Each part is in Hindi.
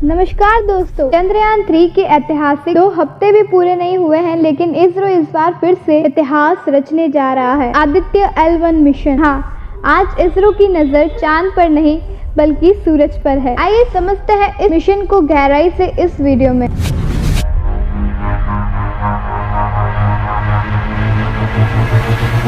नमस्कार दोस्तों, चंद्रयान 3 के ऐतिहासिक 2 हफ्ते भी पूरे नहीं हुए हैं, लेकिन इसरो इस बार फिर से इतिहास रचने जा रहा है। Aditya L1 mission. हाँ, आज इसरो की नजर चांद पर नहीं बल्कि सूरज पर है। आइए समझते हैं इस मिशन को गहराई से इस वीडियो में।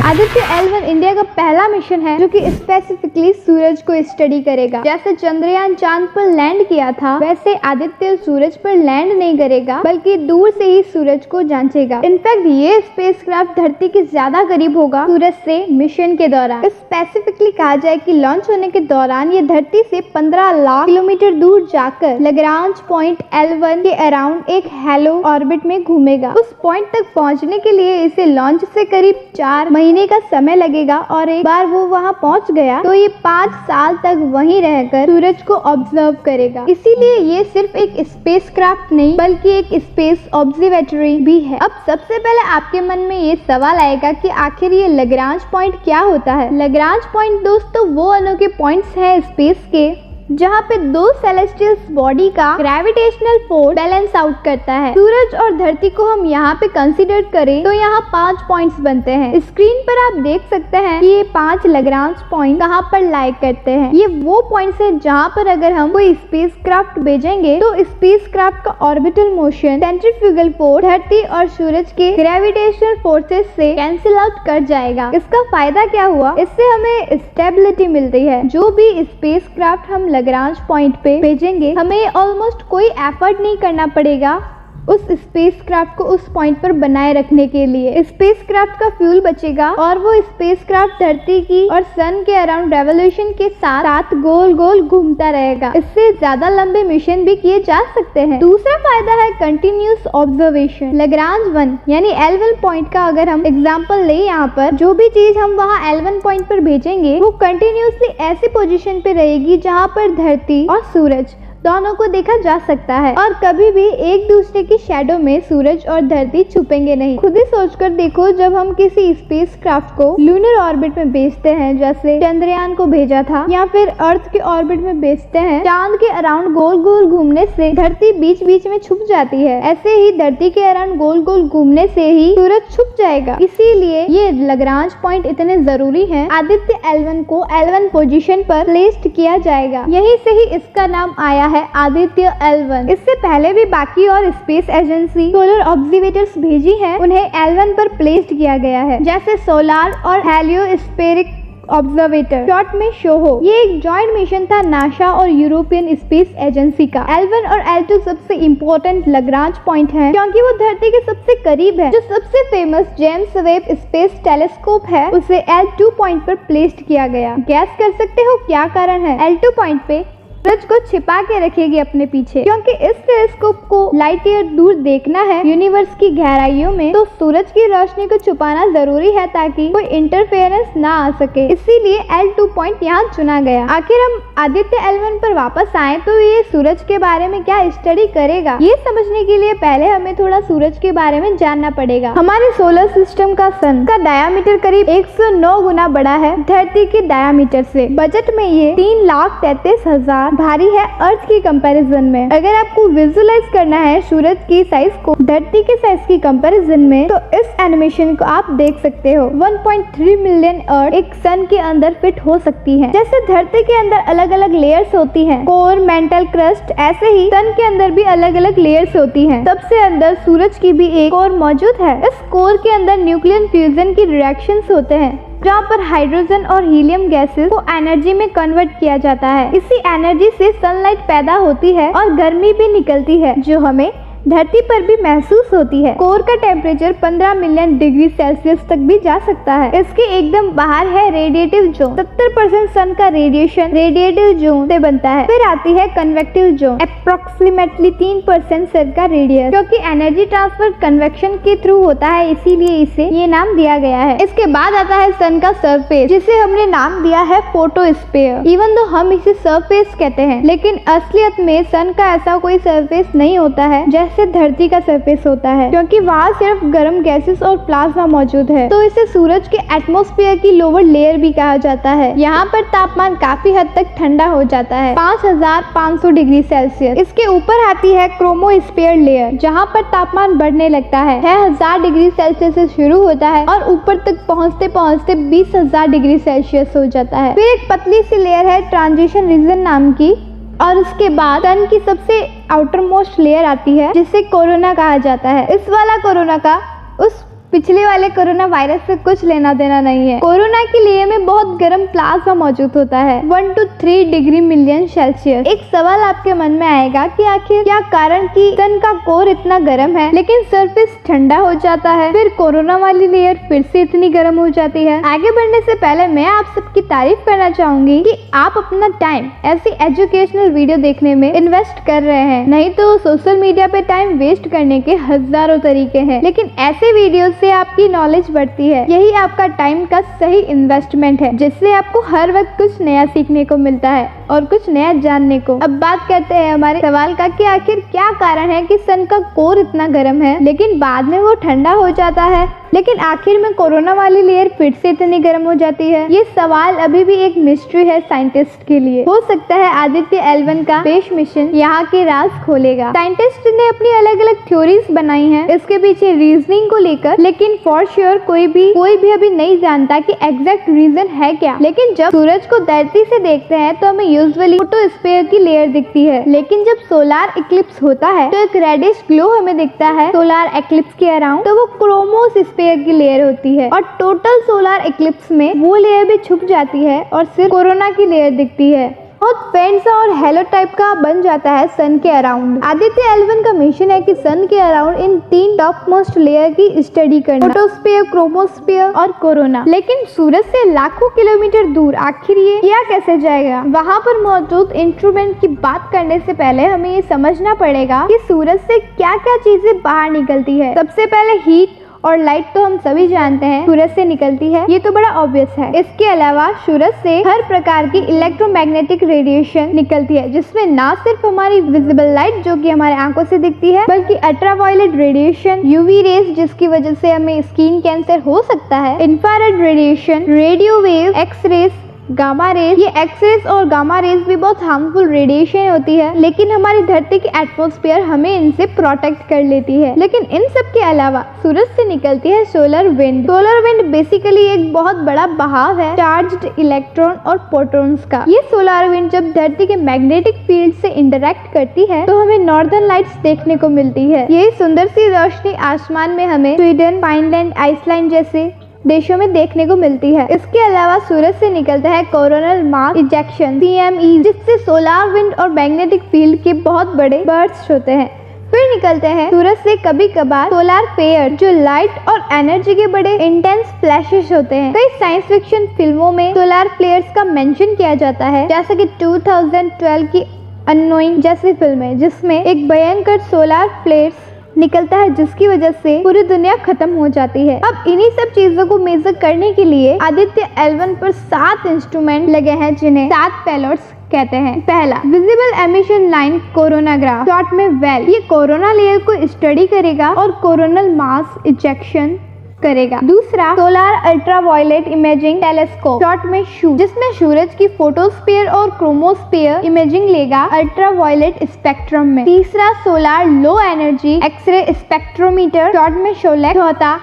आदित्य L1 इंडिया का पहला मिशन है जो कि स्पेसिफिकली सूरज को स्टडी करेगा। जैसे चंद्रयान चांद पर लैंड किया था, वैसे आदित्य सूरज पर लैंड नहीं करेगा बल्कि दूर से ही सूरज को जांचेगा। इनफैक्ट ये स्पेसक्राफ्ट धरती के ज्यादा करीब होगा सूरज से मिशन के दौरान। स्पेसिफिकली कहा जाए कि लॉन्च होने के दौरान ये धरती से 15 लाख किलोमीटर दूर जाकर लैग्रांज पॉइंट L1 के अराउंड एक हैलो ऑर्बिट में घूमेगा। उस पॉइंट तक पहुंचने के लिए इसे लॉन्च से करीब 4 महीने का समय लगेगा और एक बार वो वहां पहुंच गया तो ये 5 साल तक वहीं रहकर सूरज को ऑब्जर्व करेगा। इसीलिए ये सिर्फ एक स्पेसक्राफ्ट नहीं बल्कि एक स्पेस ऑब्जर्वेटरी भी है। अब सबसे पहले आपके मन में ये सवाल आएगा कि आखिर ये लैग्रांज पॉइंट क्या होता है। लैग्रांज पॉइंट दोस्तों वो अनोखे पॉइंट्स हैं स्पेस के जहाँ पे 2 सेलेस्टियल बॉडी का ग्रेविटेशनल फोर्स बैलेंस आउट करता है। सूरज और धरती को हम यहाँ पे कंसीडर करें तो यहाँ 5 पॉइंट्स बनते हैं। स्क्रीन पर आप देख सकते हैं कि ये 5 लैग्रांज पॉइंट कहाँ पर लाई करते हैं। ये वो पॉइंट्स हैं जहाँ पर अगर हम कोई स्पेसक्राफ्ट भेजेंगे तो स्पेसक्राफ्ट का ऑर्बिटल मोशन सेंट्रीफ्यूगल फोर्स धरती और सूरज के ग्रेविटेशनल फोर्सेस से कैंसिल आउट कर जाएगा। इसका फायदा क्या हुआ? इससे हमें स्टेबिलिटी मिलती है। जो भी स्पेसक्राफ्ट हम लैग्रांज पॉइंट पे भेजेंगे, हमें ऑलमोस्ट कोई एफर्ट नहीं करना पड़ेगा उस स्पेसक्राफ्ट को उस पॉइंट पर बनाए रखने के लिए। स्पेसक्राफ्ट का फ्यूल बचेगा और वो स्पेसक्राफ्ट धरती की और सन के अराउंड रेवोल्यूशन के साथ साथ गोल गोल घूमता रहेगा। इससे ज्यादा लंबे मिशन भी किए जा सकते हैं। दूसरा फायदा है कंटिन्यूस ऑब्जर्वेशन। लैग्रांज 1 यानी L1 पॉइंट का अगर हम एग्जांपल लें, यहाँ पर जो भी चीज हम वहाँ L1 पॉइंट पर भेजेंगे वो कंटिन्यूसली ऐसी पोजीशन पे रहेगी जहाँ पर धरती और सूरज दोनों को देखा जा सकता है और कभी भी एक दूसरे की शैडो में सूरज और धरती छुपेंगे नहीं। खुद ही सोचकर देखो, जब हम किसी स्पेसक्राफ्ट को लूनर ऑर्बिट में भेजते हैं, जैसे चंद्रयान को भेजा था, या फिर अर्थ के ऑर्बिट में भेजते हैं, चांद के अराउंड गोल गोल घूमने से धरती बीच बीच में छुप जाती है। ऐसे ही धरती के अराउंड गोल गोल घूमने से ही सूरज छुप जाएगा। इसीलिए ये लैग्रांज पॉइंट इतने जरूरी है। आदित्य L1 को L1 पोजीशन पर प्लेस्ड किया जाएगा। यहीं से ही इसका नाम आया है आदित्य L1। इससे पहले भी बाकी और स्पेस एजेंसी सोलर ऑब्जर्वेटर्स भेजी हैं, उन्हें L1 पर प्लेस्ड किया गया है, जैसे सोलार और हेलियोस्फेरिक ऑब्जर्वेटर शॉर्ट में शोहो। ये एक जॉइंट मिशन था नासा और यूरोपियन स्पेस एजेंसी का। L1 और L2 सबसे इम्पोर्टेंट लैग्रांज पॉइंट हैं क्योंकि वो धरती के सबसे करीब है। जो सबसे famous James Webb space telescope है उसे L2 पॉइंट पर प्लेस्ड किया गया। गैस कर सकते हो क्या कारण है? L2 पॉइंट पे सूरज को छिपा के रखेगी अपने पीछे, क्योंकि इस टेलीस्कोप को लाइट ईयर दूर देखना है यूनिवर्स की गहराइयों में, तो सूरज की रोशनी को छुपाना जरूरी है ताकि कोई इंटरफेरेंस ना आ सके। इसीलिए L2 पॉइंट यहाँ चुना गया। आखिर हम आदित्य L1 पर वापस आए तो ये सूरज के बारे में क्या स्टडी करेगा, ये समझने के लिए पहले हमें थोड़ा सूरज के बारे में जानना पड़ेगा। हमारे सोलर सिस्टम का सन का डायामीटर करीब 109 गुना बड़ा है धरती के डायामीटर से। बजट में ये 3,33,000 भारी है अर्थ की कंपैरिजन में। अगर आपको विजुअलाइज करना है सूरज की साइज को धरती के साइज की कंपैरिजन में, तो इस एनिमेशन को आप देख सकते हो। 1.3 मिलियन अर्थ एक सन के अंदर फिट हो सकती है। जैसे धरती के अंदर अलग अलग लेयर्स होती हैं, कोर, मेंटल, क्रस्ट, ऐसे ही सन के अंदर भी अलग अलग लेयर्स होती हैं। सबसे अंदर सूरज की भी एक कोर मौजूद है। इस कोर के अंदर न्यूक्लियर फ्यूजन की रिएक्शंस होते हैं जहाँ पर हाइड्रोजन और हीलियम गैसेस को एनर्जी में कन्वर्ट किया जाता है। इसी एनर्जी से सनलाइट पैदा होती है और गर्मी भी निकलती है जो हमें धरती पर भी महसूस होती है। कोर का टेम्परेचर 15 मिलियन डिग्री सेल्सियस तक भी जा सकता है। इसके एकदम बाहर है रेडिएटिव जोन। 70% सन का रेडिएशन रेडिएटिव जोन से बनता है। फिर आती है कन्वेक्टिव जोन, अप्रोक्सीमेटली 3% सन का रेडियस, क्योंकि एनर्जी ट्रांसफर कन्वेक्शन के थ्रू होता है, इसीलिए इसे ये नाम दिया गया है। इसके बाद आता है सन का सरफेस, जिसे हमने नाम दिया है फोटोस्फीयर। इवन दो हम इसे सरफेस कहते हैं, लेकिन असलियत में सन का ऐसा कोई सरफेस नहीं होता है जैसे से धरती का सरफेस होता है, क्योंकि वहाँ सिर्फ गर्म गैसेस और प्लाज्मा मौजूद है, तो इसे सूरज के एटमॉस्फेयर की लोअर लेयर भी कहा जाता है। यहाँ पर तापमान काफी हद तक ठंडा हो जाता है, 5500 डिग्री सेल्सियस। इसके ऊपर आती है क्रोमोस्फीयर लेयर, जहाँ पर तापमान बढ़ने लगता है, 6000 डिग्री सेल्सियस से शुरू होता है और ऊपर तक पहुँचते पहुँचते 20000 डिग्री सेल्सियस हो जाता है। फिर एक पतली सी लेयर है ट्रांजिशन रीजन नाम की, और उसके बाद सन की सबसे आउटर मोस्ट लेयर आती है, जिसे कोरोना कहा जाता है। इस वाला कोरोना का उस पिछले वाले कोरोना वायरस से कुछ लेना देना नहीं है। कोरोना की लेयर में बहुत गर्म प्लाज्मा मौजूद होता है, 1 to 3 डिग्री मिलियन सेल्सियस। एक सवाल आपके मन में आएगा कि आखिर क्या कारण कि सन का कोर इतना गर्म है लेकिन सरफेस ठंडा हो जाता है, फिर कोरोना वाली लेयर फिर से इतनी गर्म हो जाती है। आगे बढ़ने से पहले मैं आप सबकी तारीफ करना चाहूंगी कि आप अपना टाइम ऐसी एजुकेशनल वीडियो देखने में इन्वेस्ट कर रहे हैं। नहीं तो सोशल मीडिया पे टाइम वेस्ट करने के हजारों तरीके हैं, लेकिन ऐसे वीडियो से आपकी नॉलेज बढ़ती है। यही आपका टाइम का सही इन्वेस्टमेंट है, जिससे आपको हर वक्त कुछ नया सीखने को मिलता है और कुछ नया जानने को। अब बात करते हैं हमारे सवाल का कि आखिर क्या कारण है कि सन का कोर इतना गर्म है लेकिन बाद में वो ठंडा हो जाता है, लेकिन आखिर में कोरोना वाली लेयर फिर से इतनी गर्म हो जाती है। ये सवाल अभी भी एक मिस्ट्री है साइंटिस्ट के लिए। हो सकता है आदित्य L1 का स्पेस मिशन यहाँ के राज खोलेगा। साइंटिस्ट ने अपनी अलग अलग थ्योरीज बनाई हैं इसके पीछे रीजनिंग को लेकर, लेकिन फॉर श्योर कोई भी अभी नहीं जानता कि एग्जैक्ट रीजन है क्या। लेकिन जब सूरज को धरती से देखते हैं तो हमें यूजुअली फोटोस्फीयर की लेयर दिखती है, लेकिन जब सोलार इक्लिप्स होता है तो एक रेडिश ग्लो हमें दिखता है सोलार इक्लिप्स के अराउंड, तो वो क्रोमोस्फीयर की लेयर होती है। और टोटल सोलार इक्लिप्स में वो लेयर भी छुप जाती है और सिर्फ कोरोना की लेयर दिखती है। बहुत फेंट सा और हेलो टाइप का बन जाता है सन के अराउंड। आदित्य L1 का मिशन है कि सन के around in 3 top most layer की स्टडी करना, फोटोस्फीयर, क्रोमोस्फीयर और कोरोना। लेकिन सूरज से लाखों किलोमीटर दूर आखिर ये किया कैसे जाएगा? वहाँ पर मौजूद इंस्ट्रूमेंट की बात करने से पहले हमें ये समझना पड़ेगा कि सूरज से क्या क्या चीजें बाहर निकलती है। सबसे पहले हीट और लाइट तो हम सभी जानते हैं सूरज से निकलती है, ये तो बड़ा ऑब्वियस है। इसके अलावा सूरज से हर प्रकार की इलेक्ट्रोमैग्नेटिक रेडिएशन निकलती है, जिसमें ना सिर्फ हमारी विजिबल लाइट जो कि हमारे आंखों से दिखती है, बल्कि अल्ट्रावायलेट रेडिएशन, यूवी रेज जिसकी वजह से हमें स्किन कैंसर हो सकता है, infrared radiation, radio wave, X rays, gamma rays. ये एक्स रेज और गामा रेज भी बहुत हार्मफुल रेडिएशन होती है, लेकिन हमारी धरती की एटमॉस्फेयर हमें इनसे प्रोटेक्ट कर लेती है। लेकिन इन सब के अलावा सूरज से निकलती है solar wind. Solar wind basically एक बहुत बड़ा बहाव है चार्ज्ड इलेक्ट्रॉन और प्रोटॉन्स का। ये सोलर विंड जब धरती के मैग्नेटिक फील्ड से इंटरेक्ट करती है तो हमें नॉर्दर्न लाइट्स देखने को मिलती है। यही सुंदर सी रोशनी आसमान में हमें स्वीडन, फाइनलैंड, आइसलैंड जैसे देशों में देखने को मिलती है। इसके अलावा सूरज से निकलता है कोरोनल मास इजेक्शन, CME, जिससे सोलर विंड और मैग्नेटिक फील्ड के बहुत बड़े बर्स्ट होते हैं। फिर निकलते हैं सूरज से कभी कभार सोलर फेयर, जो लाइट और एनर्जी के बड़े इंटेंस फ्लैशेस होते हैं। कई साइंस फिक्शन फिल्मों में सोलर फ्लेयर्स का मेंशन किया जाता है, जैसे कि 2012 की अननोइंग जैसी फिल्म है, जिसमें एक भयंकर सोलर फ्लेयर्स निकलता है जिसकी वजह से पूरी दुनिया खत्म हो जाती है। अब इन्हीं सब चीजों को मेजर करने के लिए आदित्य L1 पर 7 इंस्ट्रूमेंट लगे हैं, जिन्हें 7 पेलोड्स कहते हैं। पहला, visible emission line coronagraph, short में वेल। ये कोरोना लेयर को स्टडी करेगा और कोरोनल मास इजेक्शन करेगा। दूसरा, solar ultraviolet imaging telescope, short में शू, जिसमें सूरज की फोटोस्फीयर और क्रोमोस्फीयर इमेजिंग लेगा अल्ट्रावायलेट स्पेक्ट्रम में। तीसरा, solar low energy X-ray spectrometer, short में शोलेक। चौथा,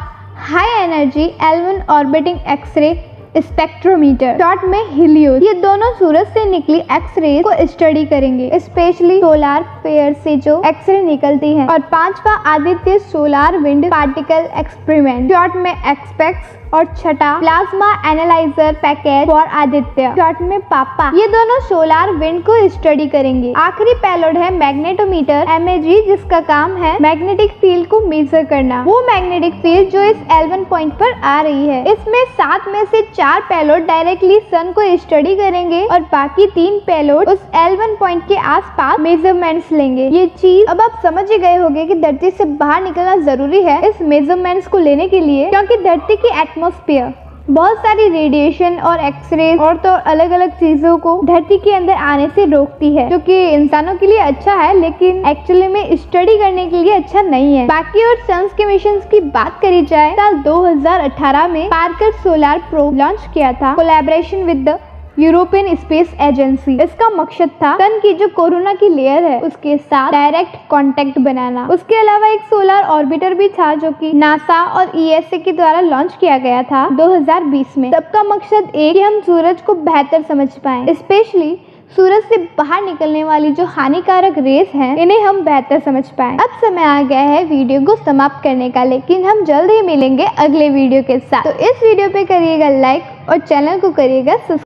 high energy L1 orbiting X-ray spectrometer, short में हिलियोस। ये दोनों सूरज से निकली एक्सरे को स्टडी करेंगे, स्पेशली सोलर फ्लेयर से जो एक्सरे निकलती है। और पांचवा, Aditya solar wind particle experiment, short में एक्सपेक्स। और छठा, plasma analyser package for Aditya, short में पापा। ये दोनों सोलर विंड को स्टडी करेंगे। आखिरी पेलोड है मैग्नेटोमीटर, MAG, जिसका काम है मैग्नेटिक फील्ड को मेजर करना, वो मैग्नेटिक फील्ड जो इस L1 पॉइंट पर आ रही है। इसमें 7 में से 4 पेलोड डायरेक्टली सन को स्टडी करेंगे और बाकी 3 पेलोड उस L1 पॉइंट के आसपास मेजरमेंट्स लेंगे। ये चीज अब आप समझ ही गए होंगे कि धरती से बाहर निकलना जरूरी है इस मेजरमेंट्स को लेने के लिए, क्योंकि धरती की एटमॉस्फेयर बहुत सारी रेडिएशन और एक्सरे और तो अलग अलग चीजों को धरती के अंदर आने से रोकती है, जो कि इंसानों के लिए अच्छा है लेकिन एक्चुअली में स्टडी करने के लिए अच्छा नहीं है। बाकी और सन्स के मिशन की बात करी जाए, साल 2018 में पार्कर सोलर प्रोब लॉन्च किया था collaboration with the European space agency. इसका मकसद था सन की जो कोरोना की लेयर है उसके साथ डायरेक्ट कांटेक्ट बनाना। उसके अलावा एक सोलर ऑर्बिटर भी था जो कि नासा और ईएसए के द्वारा लॉन्च किया गया था 2020 में। सबका मकसद एक कि हम सूरज को बेहतर समझ पाएं, स्पेशली सूरज से बाहर निकलने वाली जो हानिकारक रेस हैं इन्हें हम बेहतर समझ पाएं। अब समय आ गया है वीडियो को समाप्त करने का, लेकिन हम जल्द ही मिलेंगे अगले वीडियो के साथ। तो इस वीडियो पे करिएगा लाइक और चैनल को करिएगा सब्सक्राइब।